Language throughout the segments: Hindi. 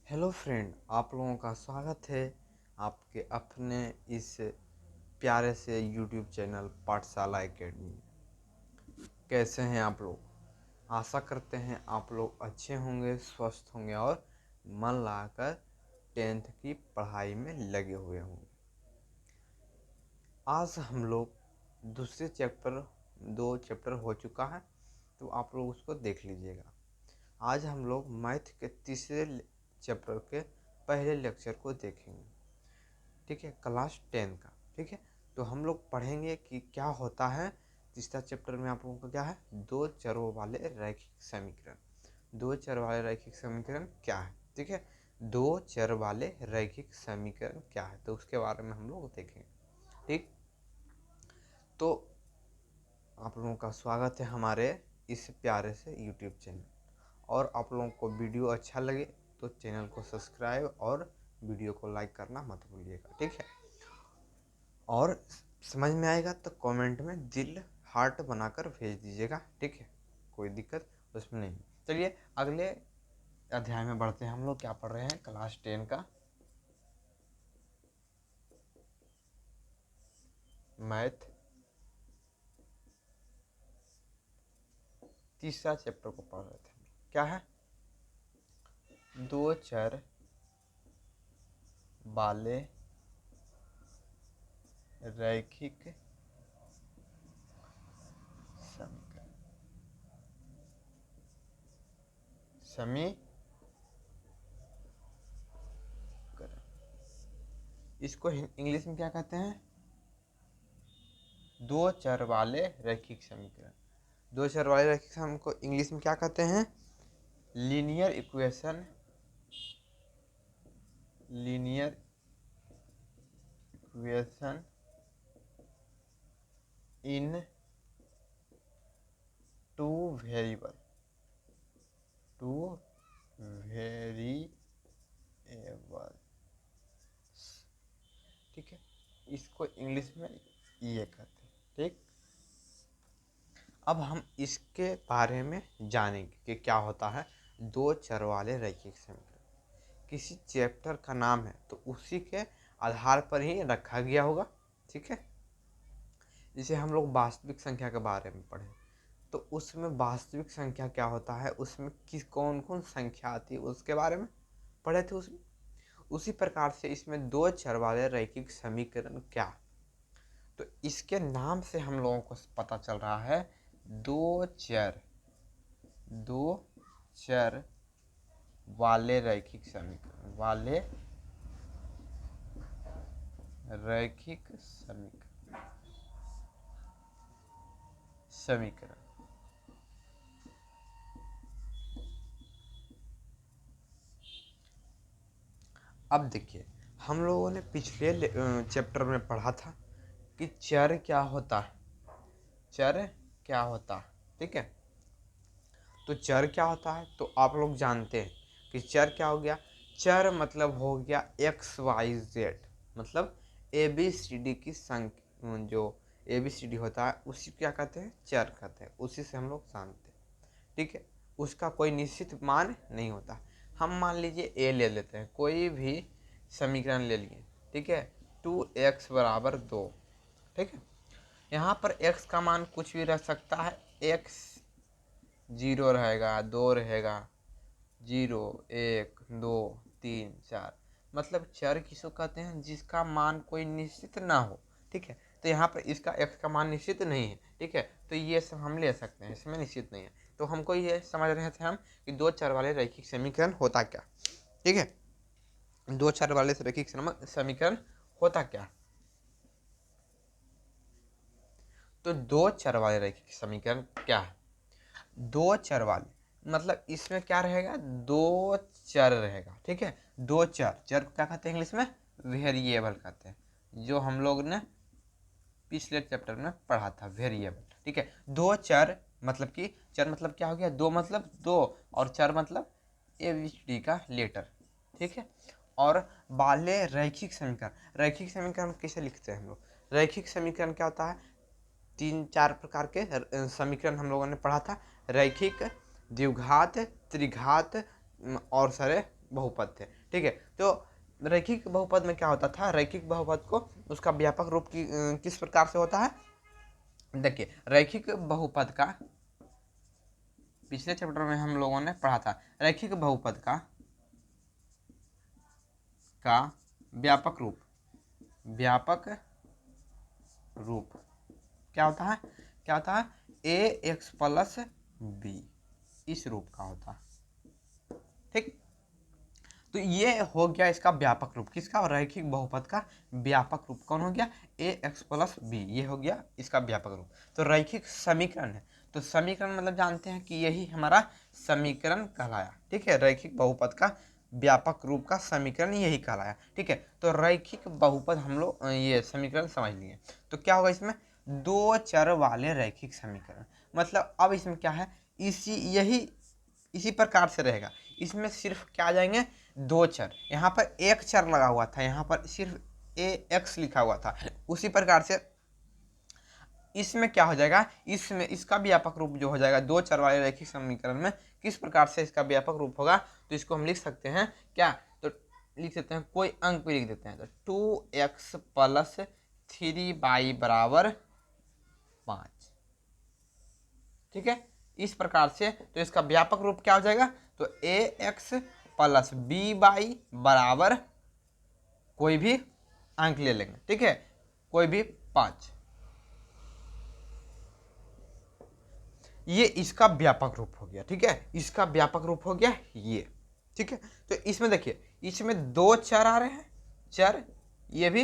हेलो फ्रेंड, आप लोगों का स्वागत है आपके अपने इस प्यारे से यूट्यूब चैनल पाठशाला एकेडमी में। कैसे हैं आप लोग? आशा करते हैं आप लोग अच्छे होंगे, स्वस्थ होंगे और मन लगाकर 10th की पढ़ाई में लगे हुए होंगे। आज हम लोग दूसरे चैप्टर 2 चैप्टर हो चुका है, तो आप लोग उसको देख लीजिएगा। आज हम लोग मैथ के तीसरे चैप्टर के पहले लेक्चर को देखेंगे। ठीक है, क्लास 10 का। ठीक है, तो हम लोग पढ़ेंगे कि क्या होता है तीसरा चैप्टर में। आप लोगों का क्या है? दो चरों वाले रैखिक समीकरण। दो चर वाले रैखिक समीकरण क्या है? ठीक है, दो चर वाले रैखिक समीकरण क्या है, तो उसके बारे में हम लोग देखेंगे। ठीक, तो आप लोगों का स्वागत है हमारे इस प्यारे से यूट्यूब चैनल। और आप लोगों को वीडियो अच्छा लगे तो चैनल को सब्सक्राइब और वीडियो को लाइक करना मत भूलिएगा। ठीक है, और समझ में आएगा तो कमेंट में दिल हार्ट बनाकर भेज दीजिएगा। ठीक है, कोई दिक्कत उसमें नहीं। चलिए अगले अध्याय में बढ़ते हैं। हम लोग क्या पढ़ रहे हैं? क्लास 10 का मैथ तीसरा चैप्टर को पढ़ रहे थे। क्या है? दो चर वाले रैखिक समीकरण। इसको इंग्लिश में क्या कहते हैं? दो चर वाले रैखिक समीकरण। दो चर वाले रैखिक समीकरण को इंग्लिश में क्या कहते हैं? Linear equation. Linear equation in two variable. Two variable. ठीक है, इसको इंग्लिश में ये कहते हैं। ठीक, अब हम इसके बारे में जानेंगे कि क्या होता है दो चर वाले रैखिक समीकरण। किसी चैप्टर का नाम है तो उसी के आधार पर ही रखा गया होगा। ठीक है, जैसे हम लोग वास्तविक संख्या के बारे में पढ़े तो उसमें वास्तविक संख्या क्या होता है, उसमें किस कौन कौन संख्या आती है उसके बारे में पढ़े थे उसमें। उसी प्रकार से इसमें दो चर वाले रैखिक समीकरण क्या, तो इसके नाम से हम लोगों को पता चल रहा है दो चर। दो चर वाले रैखिक समीकरण। वाले रैखिक समीकरण। अब देखिए, हम लोगों ने पिछले चैप्टर में पढ़ा था कि चर क्या होता है। चर क्या होता है? ठीक है, तो चर क्या होता है तो आप लोग जानते हैं कि चर क्या हो गया। चर मतलब हो गया एक्स वाई जेड, मतलब ए बी सी डी की संख्या। जो ए बी सी डी होता है उसी क्या कहते हैं? चर कहते हैं। उसी से हम लोग जानते हैं। ठीक है, उसका कोई निश्चित मान नहीं होता। हम मान लीजिए ए ले लेते हैं, कोई भी समीकरण ले लिए। ठीक है, 2x बराबर 2। ठीक है, यहाँ पर x का मान कुछ भी रह सकता है। x 0 रहेगा, 2 रहेगा, 0 1 2 3 4। मतलब चर किसको कहते हैं? जिसका मान कोई निश्चित ना हो। ठीक है, तो यहाँ पर इसका x का मान निश्चित नहीं है। ठीक है, तो ये सब हम ले सकते हैं, इसमें निश्चित नहीं है। तो हमको ये समझ रहे थे हम कि दो चर वाले रैखिक समीकरण होता क्या। ठीक है, दो चर वाले रैखिक समीकरण होता क्या। तो दो चर वाले रैखिक समीकरण क्या है? दो चर वाले मतलब इसमें क्या रहेगा? दो चर रहेगा। ठीक है, दो चर। चर को क्या कहते हैं इंग्लिश में? वेरिएबल कहते हैं, जो हम लोग ने पिछले चैप्टर में पढ़ा था, वेरिएबल। ठीक है, दो चर मतलब कि चर मतलब क्या हो गया? दो मतलब दो, और चर मतलब ABCD का लेटर। ठीक है, और वाले रैखिक समीकरण। रैखिक समीकरण कैसे लिखते हैं हम लोग? रैखिक समीकरण क्या होता है? तीन चार प्रकार के समीकरण हम लोगों ने पढ़ा था। रैखिक, द्विघात, त्रिघात और सारे बहुपद थे। ठीक है, तो रैखिक बहुपद में क्या होता था, रैखिक बहुपद को उसका व्यापक रूप किस प्रकार से होता है। देखिए रैखिक बहुपद का पिछले चैप्टर में हम लोगों ने पढ़ा था, रैखिक बहुपद का व्यापक रूप क्या होता है, क्या होता है, ax प्लस b, इस रूप का होता है। ठीक, तो ये हो गया इसका व्यापक रूप, किसका, रैखिक बहुपद का व्यापक रूप कौन हो गया, ax प्लस b, ये हो गया इसका व्यापक रूप। तो रैखिक समीकरण है, तो समीकरण मतलब जानते हैं कि यही हमारा समीकरण कहलाया। ठीक है, रैखिक बहुपद का व्यापक रूप का समीकरण यही कहलाया। ठीक है, तो रैखिक बहुपद हम लोग ये समीकरण समझ लिए। तो क्या होगा इसमें, दो चर वाले रैखिक समीकरण, मतलब अब इसमें क्या है, इसी प्रकार से रहेगा। इसमें सिर्फ क्या आ जाएंगे, दो चर, यहाँ पर एक चर लगा हुआ था, यहाँ पर सिर्फ ax लिखा हुआ था। उसी प्रकार से इसमें क्या हो जाएगा, इसमें इसका व्यापक रूप जो हो जाएगा दो चर वाले रैखिक समीकरण में, किस प्रकार से इसका व्यापक रूप होगा, तो इसको हम लिख सकते हैं क्या, तो लिख सकते हैं, कोई अंक भी लिख देते हैं, तो 2x प्लस 3y बराबर 5। ठीक है, इस प्रकार से तो इसका व्यापक रूप क्या हो जाएगा, तो ax प्लस by बराबर कोई भी अंक ले लेंगे। ठीक है, कोई भी 5, ये इसका व्यापक रूप हो गया। ठीक है, इसका व्यापक रूप हो गया ये। ठीक है, तो इसमें देखिए, इसमें दो चर आ रहे हैं, चर, ये भी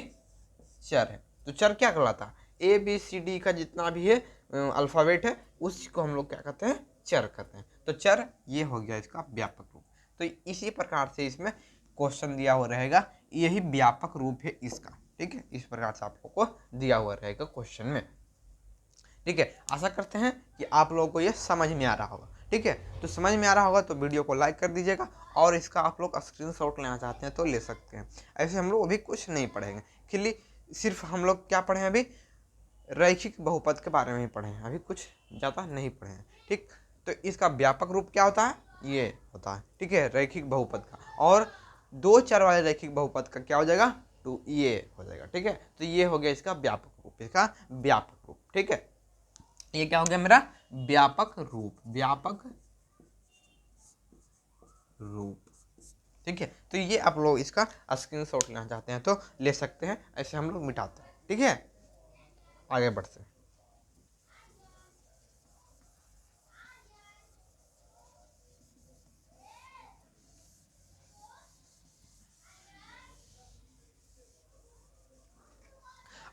चर है, तो चर क्या कहलाता है, ए बी सी डी का जितना भी है अल्फ़ाबेट है, उसको हम लोग क्या कहते हैं, चर कहते हैं। तो चर ये हो गया इसका व्यापक रूप। तो इसी प्रकार से इसमें क्वेश्चन दिया हुआ रहेगा, यही व्यापक रूप है इसका। ठीक है, इस प्रकार से आप लोगों को दिया हुआ रहेगा क्वेश्चन में। ठीक है, आशा करते हैं कि आप लोगों को ये समझ में आ रहा होगा। ठीक है, तो समझ में आ रहा होगा तो वीडियो को लाइक कर दीजिएगा, और इसका आप लोग स्क्रीनशॉट लेना चाहते हैं तो ले सकते हैं। ऐसे हम लोग अभी कुछ नहीं पढ़ेंगे, खाली सिर्फ हम लोग क्या पढ़े हैं, अभी रैखिक बहुपद के बारे में ही पढ़े हैं, अभी कुछ ज़्यादा नहीं पढ़े हैं। ठीक, तो इसका व्यापक रूप क्या होता है, ये होता है। ठीक है, रैखिक बहुपद का, और दो चर वाले रैखिक बहुपद का क्या हो जाएगा, तो ये हो जाएगा। ठीक है, तो ये हो गया इसका व्यापक रूप, इसका व्यापक रूप। ठीक है, ये क्या हो गया मेरा व्यापक रूप, व्यापक रूप। ठीक है, तो ये आप लोग इसका स्क्रीनशॉट लेना चाहते हैं तो ले सकते हैं, ऐसे हम लोग मिटाते हैं। ठीक है, आगे बढ़ते हैं।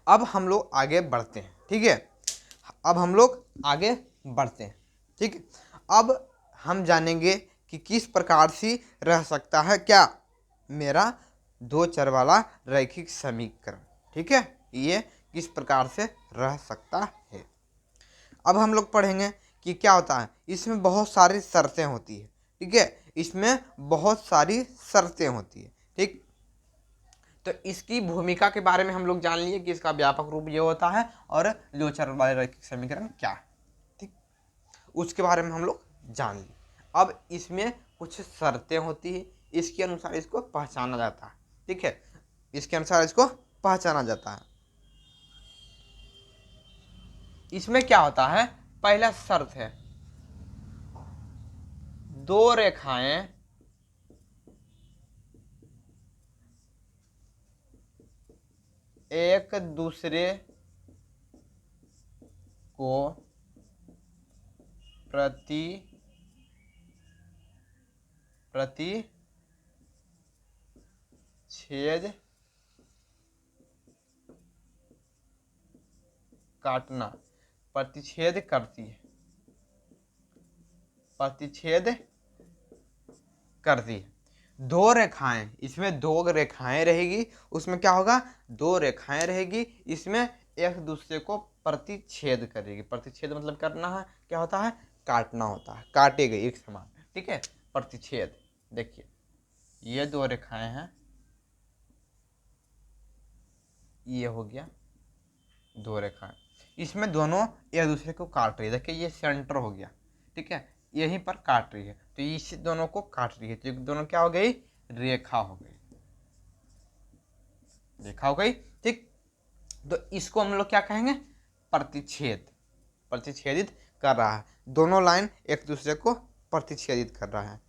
अब हम लोग आगे बढ़ते हैं। ठीक है, अब हम लोग आगे बढ़ते हैं। ठीक है, अब हम जानेंगे कि किस प्रकार से रह सकता है क्या, मेरा दो चर वाला रैखिक समीकरण। ठीक है, ये किस प्रकार से रह सकता है। अब हम लोग पढ़ेंगे कि क्या होता है, इसमें बहुत सारी शर्तें होती है। ठीक है, इसमें बहुत सारी शर्तें होती है। ठीक, तो इसकी भूमिका के बारे में हम लोग जान लिए कि इसका व्यापक रूप ये होता है, और दो चर वाले रैखिक समीकरण क्या है। ठीक, उसके बारे में हम लोग जान लिए। अब इसमें कुछ शर्तें होती है, इसके अनुसार इसको पहचाना जाता है। ठीक है, इसके अनुसार इसको पहचाना जाता है। इसमें क्या होता है, पहला शर्त है, दो रेखाएं एक दूसरे को प्रतिच्छेद काटना, प्रतिच्छेद करती है, प्रतिच्छेद करती है। दो रेखाएं, इसमें दो रेखाएं रहेगी, उसमें क्या होगा, दो रेखाएं रहेगी, इसमें एक दूसरे को प्रतिच्छेद करेगी। प्रतिच्छेद मतलब करना है, क्या होता है, काटना होता है, काटेगी एक समान। ठीक है, प्रतिच्छेद। देखिए ये दो रेखाएं हैं, ये हो गया दो रेखाएं, इसमें दोनों एक दूसरे को काट रही है। देखिए ये सेंटर हो गया। ठीक है, यहीं पर काट रही है, तो इस दोनों को काट रही है, तो दोनों क्या हो गई, रेखा हो गई, रेखा हो गई। ठीक, तो इसको हम लोग क्या कहेंगे, प्रतिच्छेद, प्रतिच्छेदित कर रहा है, दोनों लाइन एक दूसरे को प्रतिच्छेदित कर रहा है।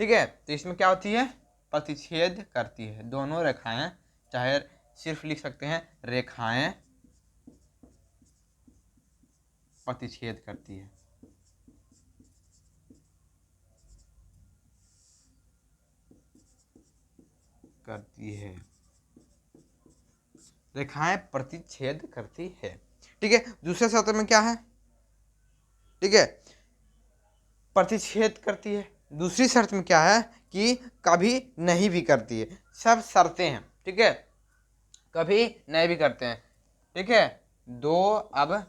ठीक है, तो इसमें क्या होती है, प्रतिच्छेद करती है, दोनों रेखाएं, चाहे सिर्फ लिख सकते हैं रेखाएं प्रतिच्छेद करती है। करती है, रेखाएं प्रतिच्छेद करती है। ठीक है, दूसरे शब्द में क्या है, ठीक है, प्रतिच्छेद करती है। दूसरी शर्त में क्या है कि कभी नहीं भी करती है, सब शर्तें हैं। ठीक है, कभी नहीं भी करते हैं। ठीक है, अब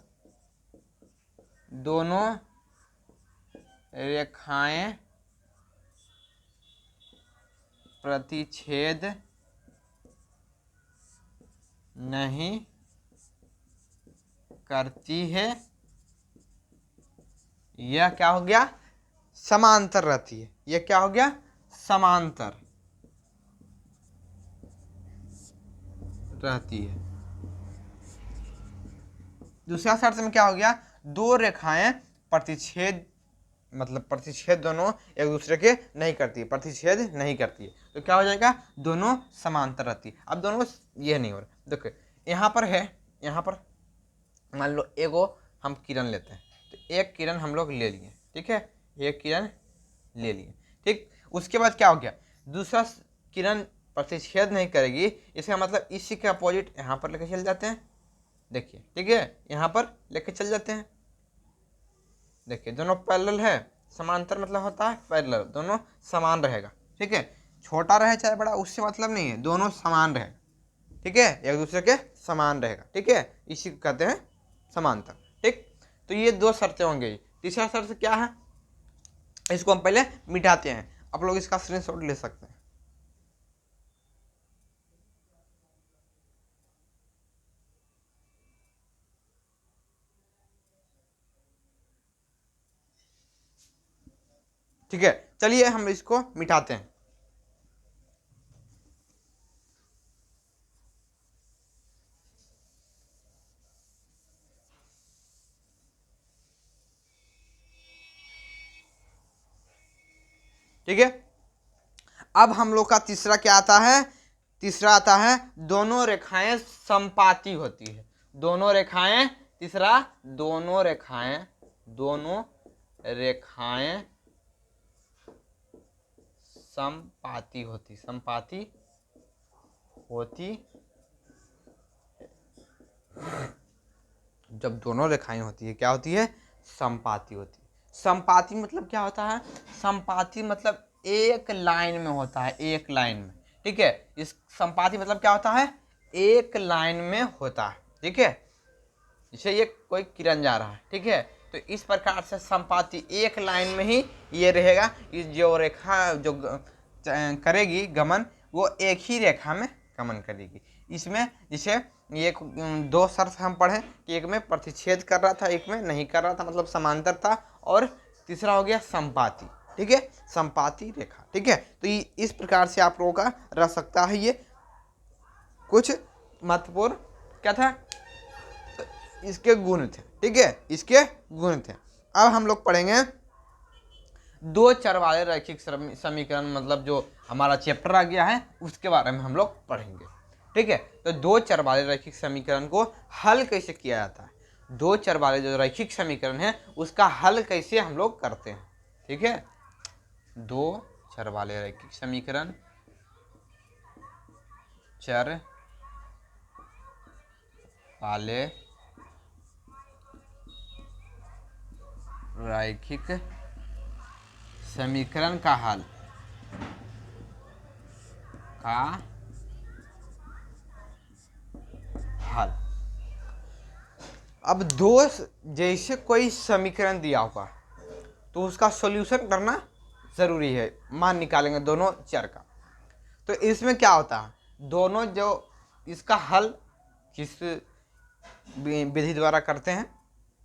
दोनों रेखाएं प्रतिच्छेद नहीं करती है, यह क्या हो गया, समांतर रहती है। यह क्या हो गया, समांतर रहती है। दूसरा शर्त में क्या हो गया, दो रेखाएं प्रतिच्छेद, मतलब प्रतिच्छेद दोनों एक दूसरे के नहीं करती है, प्रतिच्छेद नहीं करती है, तो क्या हो जाएगा, दोनों समांतर रहती है। अब दोनों ये नहीं हो रहा, देखो यहाँ पर है, यहाँ पर मान लो एगो हम किरण लेते हैं, तो एक किरण हम लोग ले लिए। ठीक है, एक किरण ले लिए। ठीक, उसके बाद क्या हो गया, दूसरा किरण प्रतिच्छेद नहीं करेगी, इसका मतलब इसी के अपोजिट यहाँ पर लेके चल जाते हैं। देखिए, ठीक है, यहाँ पर लेके चल जाते हैं। देखिए, दोनों पैरेलल है, समांतर मतलब होता है पैरेलल, दोनों समान रहेगा। ठीक है, छोटा रहे चाहे बड़ा, उससे मतलब नहीं है, दोनों समान रहे। ठीक है, एक दूसरे के समान रहेगा। ठीक है, इसी को कहते हैं समांतर। ठीक, तो ये दो शर्तें होंगी। तीसरा शर्त क्या है, इसको हम पहले मिटाते हैं, आप लोग इसका स्क्रीनशॉट ले सकते हैं। ठीक है, चलिए हम इसको मिटाते हैं। ठीक है, अब हम लोग का तीसरा क्या आता है, तीसरा आता है दोनों रेखाएं संपाती होती है। दोनों रेखाएं, तीसरा दोनों रेखाएं, दोनों रेखाएं संपाती होती, संपाती होती। जब दोनों रेखाएं होती है क्या होती है, संपाती होती है। संपाती मतलब क्या होता है, संपाती मतलब एक लाइन में होता है, एक लाइन में। ठीक है, इस संपाती मतलब क्या होता है, एक लाइन में होता है। ठीक है, जैसे ये कोई किरण जा रहा है, ठीक है, तो इस प्रकार से संपाती एक लाइन में ही ये रहेगा। इस जो रेखा जो करेगी गमन, वो एक ही रेखा में गमन करेगी। इसमें जैसे ये दो शर्त हम पढ़े कि एक में प्रतिच्छेद कर रहा था, एक में नहीं कर रहा था, मतलब समांतर था, और तीसरा हो गया संपाती। ठीक है, संपाती रेखा। ठीक है, तो इस प्रकार से आप लोगों का रह सकता है। ये कुछ महत्वपूर्ण क्या था, इसके गुण थे। ठीक है, इसके गुण थे। अब हम लोग पढ़ेंगे दो चर वाले रैखिक समीकरण, मतलब जो हमारा चैप्टर आ गया है उसके बारे में हम लोग पढ़ेंगे। ठीक है, तो दो चर वाले रैखिक समीकरण को हल कैसे किया जाता है, दो चर वाले जो रैखिक समीकरण है उसका हल कैसे हम लोग करते हैं। ठीक है, दो चर वाले रैखिक समीकरण, चर वाले रैखिक समीकरण का हल अब दो, जैसे कोई समीकरण दिया होगा तो उसका सॉल्यूशन करना जरूरी है। मान निकालेंगे दोनों चर का, तो इसमें क्या होता है, दोनों जो इसका हल किस विधि द्वारा करते हैं,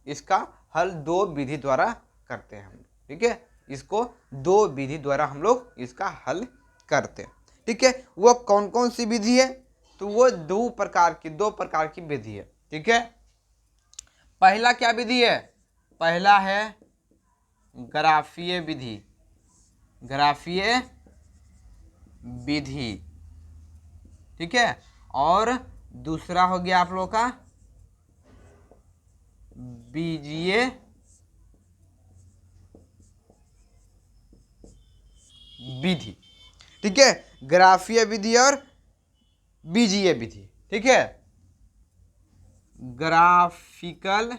इसका हल दो विधि द्वारा करते हैं हम। ठीक है, इसको दो विधि द्वारा हम लोग इसका हल करते हैं। ठीक है, वो कौन कौन सी विधि है? तो वो दो प्रकार की विधि है। ठीक है, पहला क्या विधि है? पहला है ग्राफीय विधि, ग्राफीय विधि। ठीक है, और दूसरा हो गया आप लोगों का बीजीय विधि। ठीक है, ग्राफीय विधि और बीजीय विधि। ठीक है, ग्राफिकल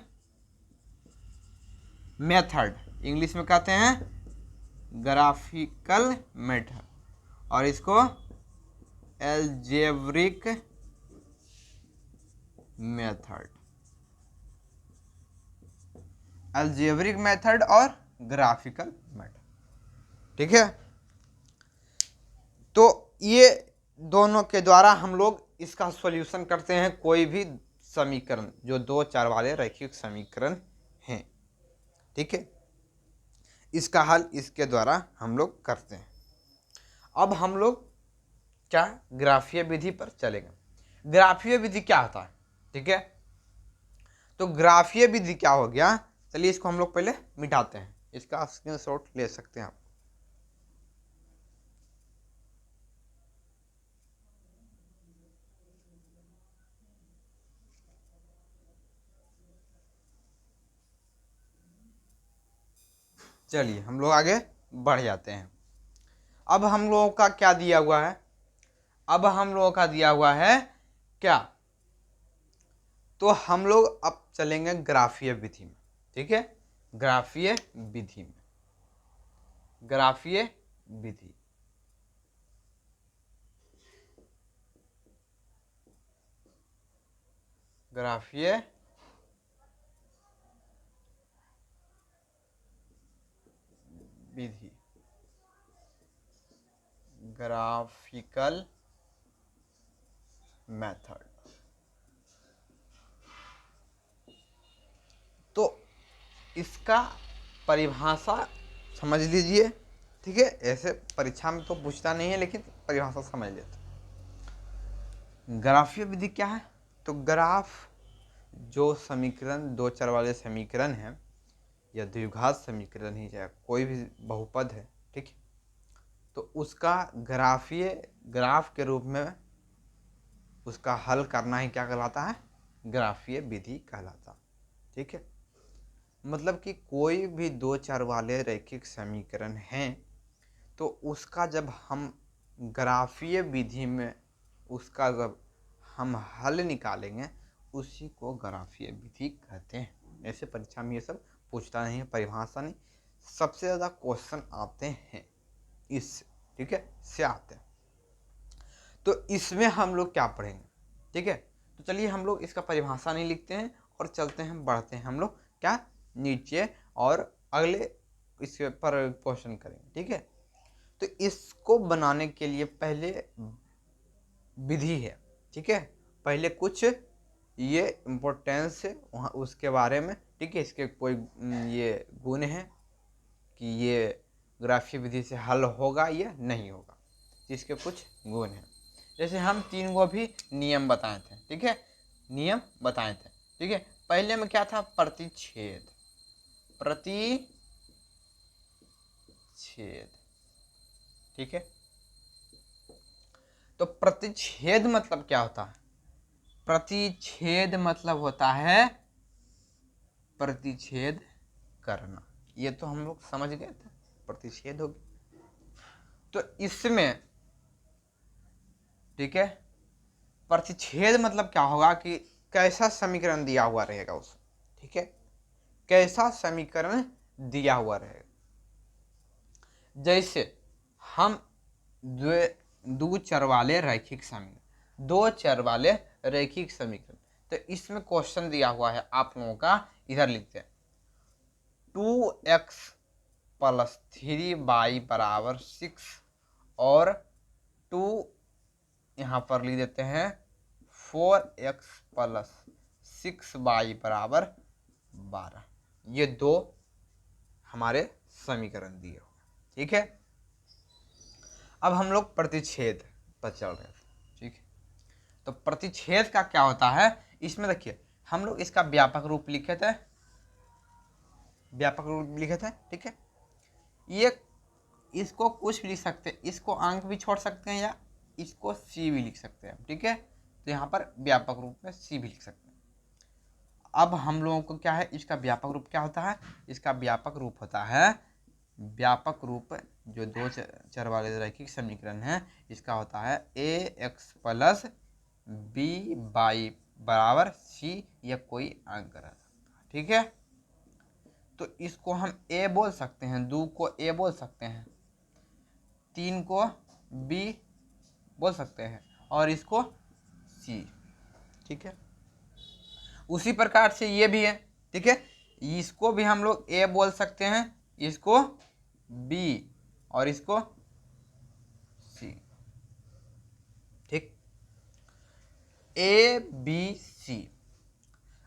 मेथड, इंग्लिश में कहते हैं ग्राफिकल मेथड, और इसको एल्जेब्रिक मेथड, एल्जेब्रिक मेथड और ग्राफिकल मेथड। ठीक है, तो ये दोनों के द्वारा हम लोग इसका सॉल्यूशन करते हैं कोई भी समीकरण जो दो चर वाले रैखिक समीकरण हैं। ठीक है, इसका हल इसके द्वारा हम लोग करते हैं। अब हम लोग क्या ग्राफीय विधि पर चलेंगे। ग्राफीय विधि क्या होता है? ठीक है, तो ग्राफीय विधि क्या हो गया, चलिए इसको हम लोग पहले मिटाते हैं, इसका स्क्रीनशॉट ले सकते हैं आप। चलिए हम लोग आगे बढ़ जाते हैं। अब हम लोगों का क्या दिया हुआ है? अब हम लोगों का दिया हुआ है क्या? तो हम लोग अब चलेंगे ग्राफीय विधि में। ठीक है, ग्राफीय विधि में, ग्राफीय विधि। ग्राफीय विधि, ग्राफिकल मेथड। तो इसका परिभाषा समझ लीजिए। ठीक है, ऐसे परीक्षा में तो पूछता नहीं है, लेकिन परिभाषा समझ लेते। ग्राफीय विधि क्या है? तो ग्राफ जो समीकरण दो चर वाले समीकरण हैं या द्विघात समीकरण ही चाहे कोई भी बहुपद है, ठीक है, तो उसका ग्राफीय ग्राफ के रूप में उसका हल करना ही क्या कहलाता है? ग्राफीय विधि कहलाता। ठीक है, मतलब कि कोई भी दो चर वाले रैखिक समीकरण हैं तो उसका जब हम ग्राफीय विधि में उसका जब हम हल निकालेंगे उसी को ग्राफीय विधि कहते हैं। ऐसे परीक्षा में ये सब पूछता नहीं है, परिभाषा नहीं, सबसे ज़्यादा क्वेश्चन आते हैं इससे। ठीक है, से आते हैं। तो इसमें हम लोग क्या पढ़ेंगे? ठीक है, तो चलिए हम लोग इसका परिभाषा नहीं लिखते हैं और चलते हैं, बढ़ते हैं हम लोग क्या नीचे, और अगले इस पर क्वेश्चन करेंगे। ठीक है, तो इसको बनाने के लिए पहले विधि है। ठीक है, पहले कुछ ये इम्पोर्टेंस है वहाँ उसके बारे में। ठीक है, इसके कोई ये गुण है कि ये ग्राफीय विधि से हल होगा या नहीं होगा, इसके कुछ गुण हैं। जैसे हम तीन को भी नियम बताए थे। ठीक है, नियम बताए थे। ठीक है, पहले में क्या था? प्रतिच्छेद, प्रतिच्छेद। ठीक है, तो प्रतिच्छेद मतलब क्या होता है? प्रतिच्छेद मतलब होता है प्रतिच्छेद करना। ये तो हम लोग समझ गए थे, प्रतिच्छेद होगी। तो इसमें ठीक है, प्रतिच्छेद मतलब क्या होगा कि कैसा समीकरण दिया हुआ रहेगा उस। ठीक है, कैसा समीकरण दिया हुआ रहेगा। जैसे हम दो चर वाले रैखिक समीकरण, दो चर वाले रैखिक समीकरण, तो इसमें क्वेश्चन दिया हुआ है आप लोगों का, इधर लिखते हैं 2x + 3y = 6 और 2 यहाँ पर लिख देते हैं 4x + 6y = 12। ये दो हमारे समीकरण दिए हुए। ठीक है, अब हम लोग प्रतिच्छेद पर चल रहे थे, ठीक है। तो प्रतिच्छेद का क्या होता है, इसमें देखिए हम लोग इसका व्यापक रूप लिखे थे, ठीक है। ये इसको कुछ भी लिख सकते हैं, इसको अंक भी छोड़ सकते हैं या इसको सी भी लिख सकते हैं, ठीक है। तो यहाँ पर व्यापक रूप में सी भी लिख सकते हैं। अब हम लोगों को क्या है, इसका व्यापक रूप क्या होता है, इसका व्यापक रूप होता है, व्यापक रूप जो दो चर वाले रैखिक समीकरण है, इसका होता है ए एक्स प्लस बी बाई बराबर सी, या कोई अंक रह सकता है, ठीक है। तो इसको हम ए बोल सकते हैं, 2 को ए बोल सकते हैं, 3 को बी बोल सकते हैं, और इसको सी, ठीक है। उसी प्रकार से ये भी है, ठीक है। इसको भी हम लोग ए बोल सकते हैं, इसको बी और इसको सी, ठीक। A B C.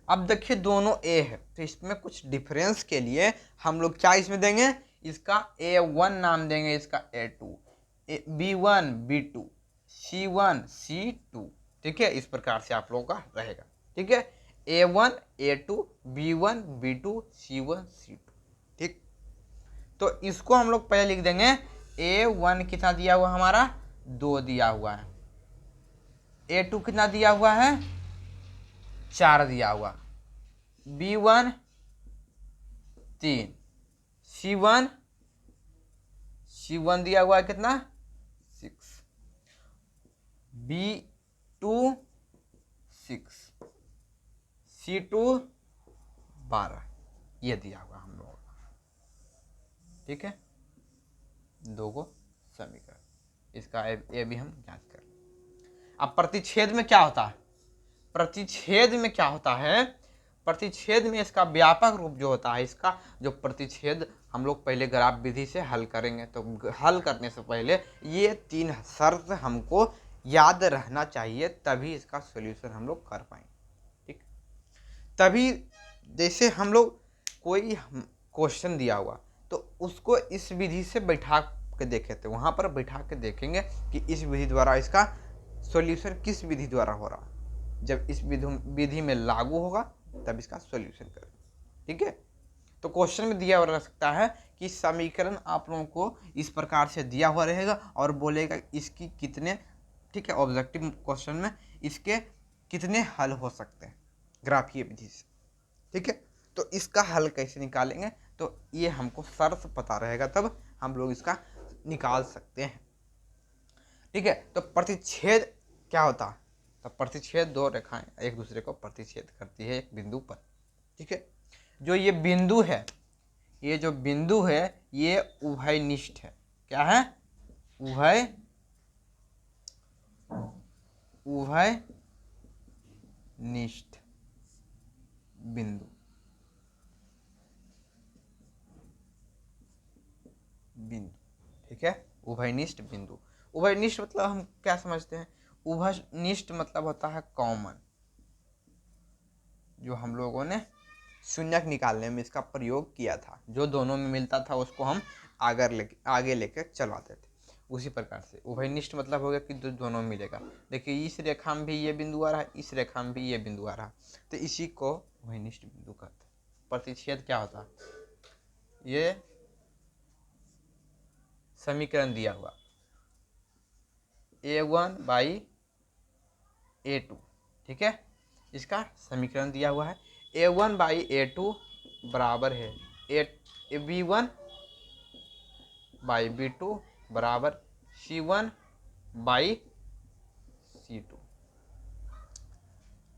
अब देखिए दोनों ए है, तो इसमें कुछ डिफरेंस के लिए हम लोग क्या इसमें देंगे, इसका A1 नाम देंगे, इसका A2, B1 B2, C1 C2, ठीक है। इस प्रकार से आप लोगों का रहेगा, ठीक है। A1 A2 B1 B2 C1 C2, ठीक। तो इसको हम लोग पहले लिख देंगे, A1 कितना दिया हुआ हमारा, 2 दिया हुआ है, A2 कितना दिया हुआ है, 4 दिया हुआ, B1 3, C1 दिया हुआ है कितना, 6, B2 6, C2 12, ये दिया हुआ हम लोगों का, ठीक है। दो को समीकरण, इसका ये भी हम जांच कर। अब प्रतिच्छेद में क्या होता है, प्रतिच्छेद में क्या होता है, प्रतिच्छेद में इसका व्यापक रूप जो होता है, इसका जो प्रतिच्छेद हम लोग पहले ग्राफ विधि से हल करेंगे। तो हल करने से पहले ये 3 शर्त हमको याद रहना चाहिए, तभी इसका सॉल्यूशन हम लोग कर पाएंगे, ठीक। तभी जैसे हम लोग कोई क्वेश्चन दिया हुआ तो उसको इस विधि से बैठा के देखे थे, वहाँ पर बैठा के देखेंगे कि इस विधि द्वारा इसका सॉल्यूशन किस विधि द्वारा हो रहा है। जब इस विधि में लागू होगा तब इसका सॉल्यूशन करें, ठीक है। तो क्वेश्चन में दिया हुआ रह सकता है कि समीकरण आप लोगों को इस प्रकार से दिया हुआ रहेगा और बोलेगा इसकी कितने, ठीक है, ऑब्जेक्टिव क्वेश्चन में इसके कितने हल हो सकते हैं ग्राफीय विधि से, ठीक है। तो इसका हल कैसे निकालेंगे, तो ये हमको शर्त पता रहेगा, तब हम लोग इसका निकाल सकते हैं, ठीक है। तो प्रतिच्छेद क्या होता है, तो प्रतिच्छेद 2 रेखाएं एक दूसरे को प्रतिच्छेद करती है एक बिंदु पर, ठीक है। जो ये बिंदु है, ये जो बिंदु है ये उभयनिष्ठ है, क्या है, उभयनिष्ठ बिंदु, ठीक है। उभयनिष्ठ बिंदु, उभयनिष्ठ मतलब हम क्या समझते हैं, उभयनिष्ठ मतलब होता है कॉमन, जो हम लोगों ने शून्यक निकालने में इसका प्रयोग किया था, जो दोनों में मिलता था उसको हम आगे लेके चलाते थे। उसी प्रकार से उभयनिष्ठ मतलब हो गया कि दोनों मिलेगा। देखिए इस रेखा में भी ये बिंदु आ रहा है, इस रेखा में भी ये बिंदु आ रहा है, तो इसी को उभयनिष्ठ बिंदु कहते हैं। प्रतिच्छेद क्या होता है, ये समीकरण दिया हुआ A1 बाई A2, ठीक है, इसका समीकरण दिया हुआ है। A1 बाई A2 बराबर है B1 बाई B2 बराबर C1 बाई C2,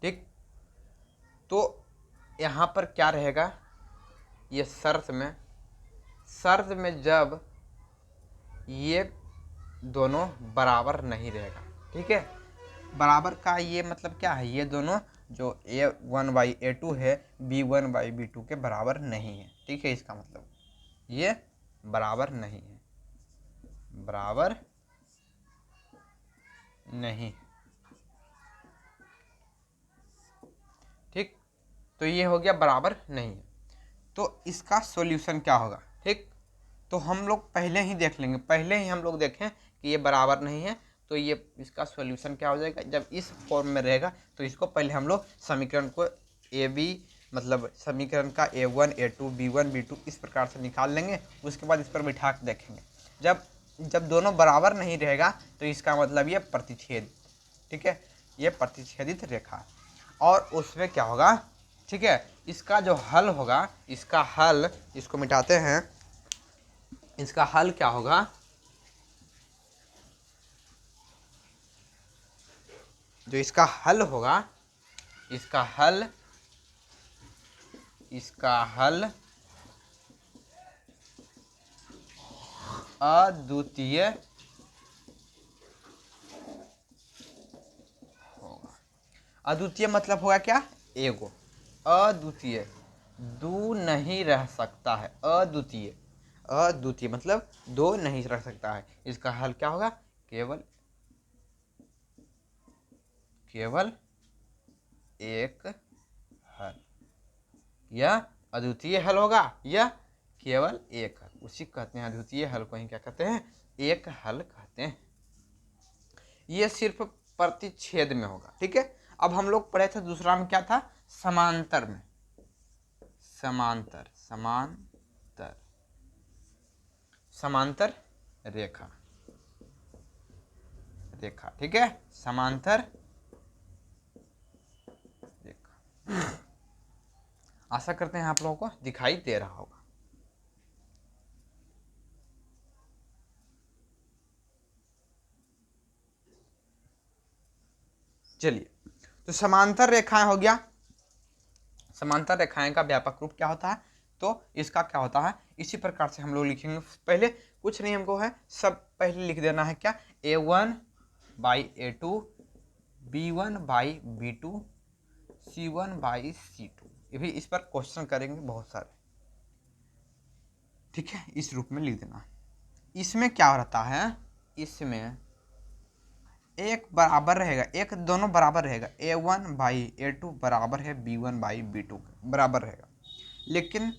ठीक। तो यहाँ पर क्या रहेगा, ये शर्त में जब ये दोनों बराबर नहीं रहेगा, ठीक है। बराबर का ये मतलब क्या है, ये दोनों जो A1 बाई A2 है B1 बाई B2 के बराबर नहीं है, ठीक है। इसका मतलब ये बराबर नहीं है, बराबर नहीं, ठीक। तो ये हो गया बराबर नहीं है, तो इसका सॉल्यूशन क्या होगा, ठीक। तो हम लोग पहले ही देख लेंगे, पहले ही हम लोग देखें कि ये बराबर नहीं है, तो ये इसका सॉल्यूशन क्या हो जाएगा, जब इस फॉर्म में रहेगा तो इसको पहले हम लोग समीकरण को ए बी मतलब समीकरण का A1 A2 B1 B2 इस प्रकार से निकाल लेंगे। उसके बाद इस पर बिठा के देखेंगे, जब जब दोनों बराबर नहीं रहेगा तो इसका मतलब ये प्रतिच्छेद, ठीक है, ये प्रतिच्छेदित रेखा। और उसमें क्या होगा, ठीक है, इसका जो हल होगा, इसका हल, इसको मिटाते हैं, इसका हल क्या होगा, जो इसका हल होगा, इसका हल अद्वितीय होगा। अद्वितीय मतलब होगा क्या, एगो, अद्वितीय, दो नहीं रह सकता है, अद्वितीय, अद्वितीय मतलब दो नहीं रह सकता है। इसका हल क्या होगा, केवल एक हल, यह अद्वितीय हल होगा, यह केवल एक हल, उसी कहते हैं अद्वितीय हल को ही क्या कहते हैं, एक हल कहते हैं। ये सिर्फ प्रतिच्छेद में होगा, ठीक है। अब हम लोग पढ़े थे दूसरा में क्या था, समांतर में, समांतर रेखा, ठीक है, समांतर रेखा। आशा करते हैं आप लोगों को दिखाई दे रहा होगा। चलिए, तो समांतर रेखाएं हो गया, समांतर रेखाएं का व्यापक रूप क्या होता है, तो इसका क्या होता है, इसी प्रकार से हम लोग लिखेंगे। पहले कुछ नहीं हमको है, सब पहले लिख देना है क्या, A1 by A2 B1 by B2 C1 by C2। ये भी इस पर क्वेश्चन करेंगे बहुत सारे, ठीक है, इस रूप में लिख देना। इसमें क्या रहता है, इसमें एक बराबर रहेगा, एक दोनों बराबर रहेगा, A1 बाई A2 बराबर है B1 बाई B2 बराबर रहेगा, लेकिन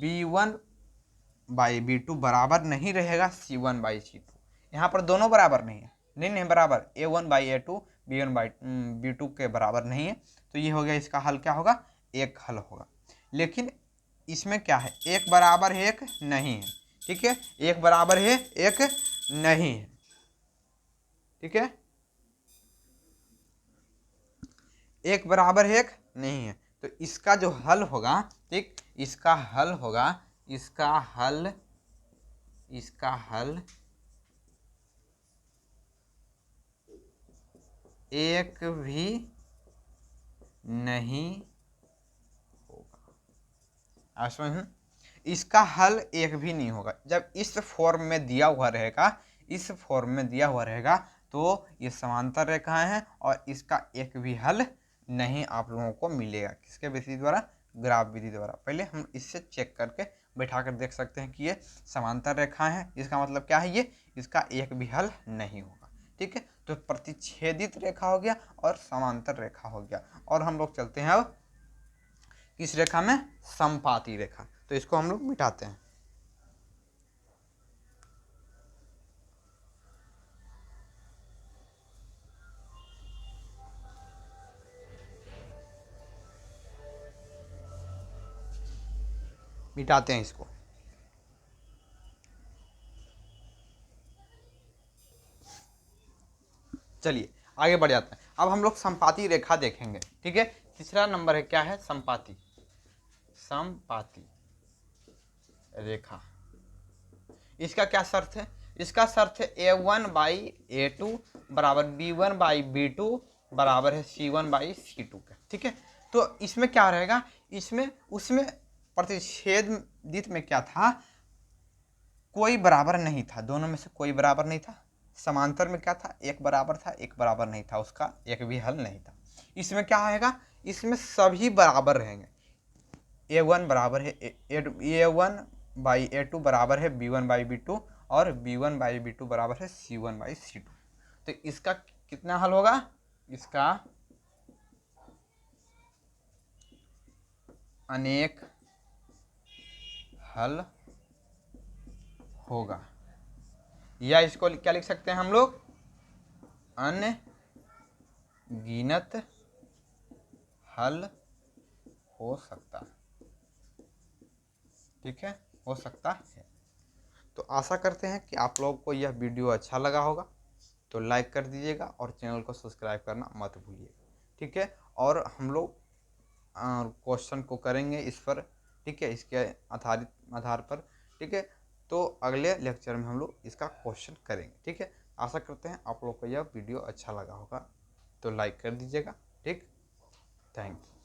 B1 बाई B2 बराबर नहीं रहेगा C1 बाई C2। यहाँ पर दोनों बराबर नहीं है, नहीं बराबर, A1 by A2 B1 by B2 के बराबर नहीं है, तो ये हो गया, इसका हल क्या होगा, एक हल होगा। लेकिन इसमें क्या है, एक बराबर है एक नहीं है, ठीक है, एक बराबर है एक नहीं है, ठीक है, एक बराबर है एक नहीं है, तो इसका जो हल होगा, ठीक, इसका हल होगा, इसका हल एक भी नहीं होगा। आप समझ, इसका हल एक भी नहीं होगा, जब इस फॉर्म में दिया हुआ रहेगा, इस फॉर्म में दिया हुआ रहेगा, तो ये समांतर रेखाएं हैं और इसका एक भी हल नहीं आप लोगों को मिलेगा। किसके विधि द्वारा, ग्राफ विधि द्वारा। पहले हम इससे चेक करके बैठा कर देख सकते हैं कि ये समांतर रेखाएं हैं, इसका मतलब क्या है, ये इसका एक भी हल नहीं होगा, ठीक है। तो प्रतिच्छेदित रेखा हो गया और समांतर रेखा हो गया। और हम लोग चलते हैं अब किस रेखा में, समपाती रेखा, तो इसको हम लोग मिटाते हैं। मिटाते हैं इसको। चलिए आगे बढ़ जाते हैं। अब हम लोग समपाती रेखा देखेंगे, ठीक है। तीसरा नंबर है, क्या है, समपाती रेखा। इसका क्या शर्त है, इसका शर्त है A1 बाई A2 बराबर B1 बाई B2 बराबर है C1 बाई C2 का, ठीक है। तो इसमें क्या रहेगा, इसमें उसमें प्रतिच्छेदित में क्या था, कोई बराबर नहीं था, दोनों में से कोई बराबर नहीं था। समांतर में क्या था, एक बराबर था, एक बराबर नहीं था, उसका एक भी हल नहीं था। इसमें क्या आएगा, इसमें सभी बराबर रहेंगे। A1 बराबर है A1 बाई A2 बराबर है B1 बाई B2 और B1 बाई B2 बराबर है C1 बाई C2। तो इसका कितना हल होगा, इसका अनेक हल होगा, या इसको क्या लिख सकते हैं हम लोग, अनगिनत हल हो सकता, ठीक है, हो सकता है। तो आशा करते हैं कि आप लोगों को यह वीडियो अच्छा लगा होगा, तो लाइक कर दीजिएगा और चैनल को सब्सक्राइब करना मत भूलिएगा, ठीक है। और हम लोग क्वेश्चन को करेंगे इस पर, ठीक है, इसके आधार पर, ठीक है। तो अगले लेक्चर में हम लोग इसका क्वेश्चन करेंगे, ठीक है। आशा करते हैं आप लोग को यह वीडियो अच्छा लगा होगा, तो लाइक कर दीजिएगा, ठीक। Thank you.